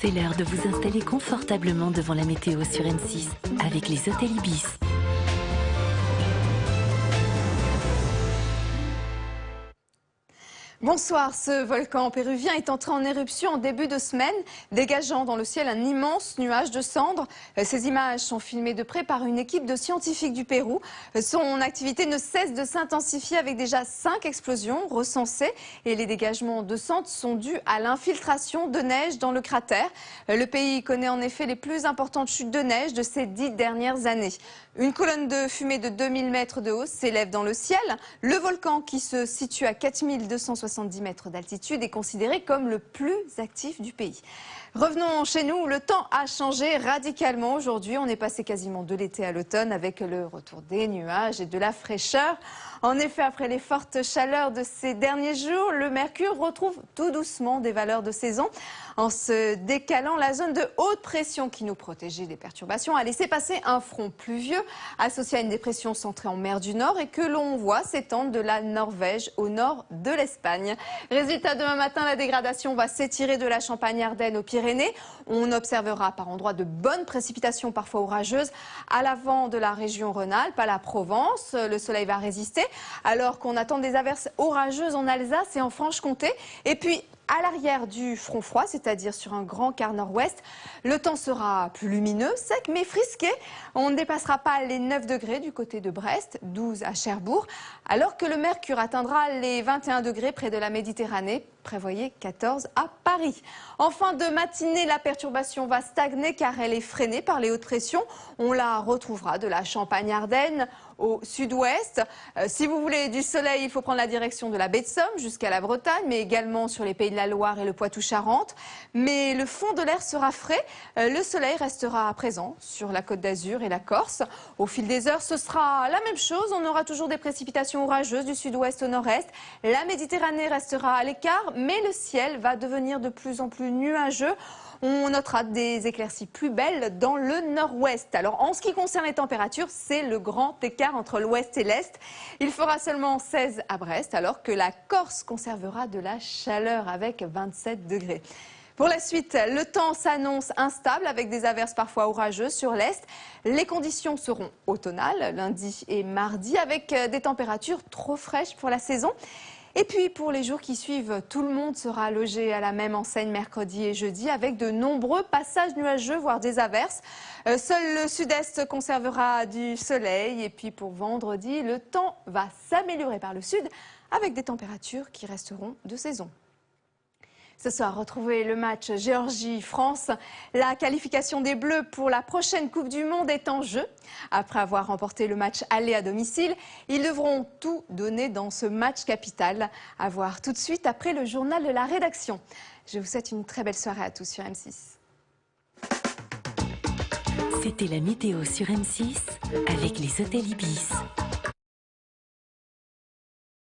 C'est l'heure de vous installer confortablement devant la météo sur M6 avec les hôtels Ibis. Bonsoir, ce volcan péruvien est entré en éruption en début de semaine, dégageant dans le ciel un immense nuage de cendres. Ces images sont filmées de près par une équipe de scientifiques du Pérou. Son activité ne cesse de s'intensifier avec déjà 5 explosions recensées et les dégagements de cendres sont dus à l'infiltration de neige dans le cratère. Le pays connaît en effet les plus importantes chutes de neige de ces 10 dernières années. Une colonne de fumée de 2000 mètres de haut s'élève dans le ciel. Le volcan, qui se situe à 4270 mètres d'altitude, est considéré comme le plus actif du pays. Revenons chez nous, le temps a changé radicalement aujourd'hui. On est passé quasiment de l'été à l'automne avec le retour des nuages et de la fraîcheur. En effet, après les fortes chaleurs de ces derniers jours, le mercure retrouve tout doucement des valeurs de saison. En se décalant, la zone de haute pression qui nous protégeait des perturbations a laissé passer un front pluvieux associé à une dépression centrée en mer du Nord et que l'on voit s'étendre de la Norvège au nord de l'Espagne. Résultat, demain matin, la dégradation va s'étirer de la Champagne-Ardenne aux Pyrénées. On observera par endroits de bonnes précipitations, parfois orageuses, à l'avant de la région Rhône-Alpes, à la Provence. Le soleil va résister alors qu'on attend des averses orageuses en Alsace et en Franche-Comté. Et puis, à l'arrière du front froid, c'est-à-dire sur un grand quart nord-ouest, le temps sera plus lumineux, sec mais frisqué. On ne dépassera pas les 9 degrés du côté de Brest, 12 à Cherbourg, alors que le mercure atteindra les 21 degrés près de la Méditerranée. Prévoyez 14 à Paris. En fin de matinée, la perturbation va stagner car elle est freinée par les hautes pressions. On la retrouvera de la Champagne-Ardenne au sud-ouest. Si vous voulez du soleil, il faut prendre la direction de la baie de Somme jusqu'à la Bretagne, mais également sur les Pays de la Loire et le Poitou-Charentes. Mais le fond de l'air sera frais. Le soleil restera présent sur la Côte d'Azur et la Corse. Au fil des heures, ce sera la même chose. On aura toujours des précipitations orageuses du sud-ouest au nord-est. La Méditerranée restera à l'écart, mais le ciel va devenir de plus en plus nuageux. On notera des éclaircies plus belles dans le nord-ouest. Alors, en ce qui concerne les températures, c'est le grand écart entre l'ouest et l'est. Il fera seulement 16 à Brest, alors que la Corse conservera de la chaleur avec 27 degrés. Pour la suite, le temps s'annonce instable avec des averses parfois orageuses sur l'est. Les conditions seront automnales lundi et mardi avec des températures trop fraîches pour la saison. Et puis pour les jours qui suivent, tout le monde sera logé à la même enseigne mercredi et jeudi avec de nombreux passages nuageux, voire des averses. Seul le sud-est conservera du soleil. Et puis pour vendredi, le temps va s'améliorer par le sud avec des températures qui resteront de saison. Ce soir, retrouvez le match Géorgie-France. La qualification des Bleus pour la prochaine Coupe du Monde est en jeu. Après avoir remporté le match aller à domicile, ils devront tout donner dans ce match capital. À voir tout de suite après le journal de la rédaction. Je vous souhaite une très belle soirée à tous sur M6. C'était la météo sur M6 avec les hôtels Ibis.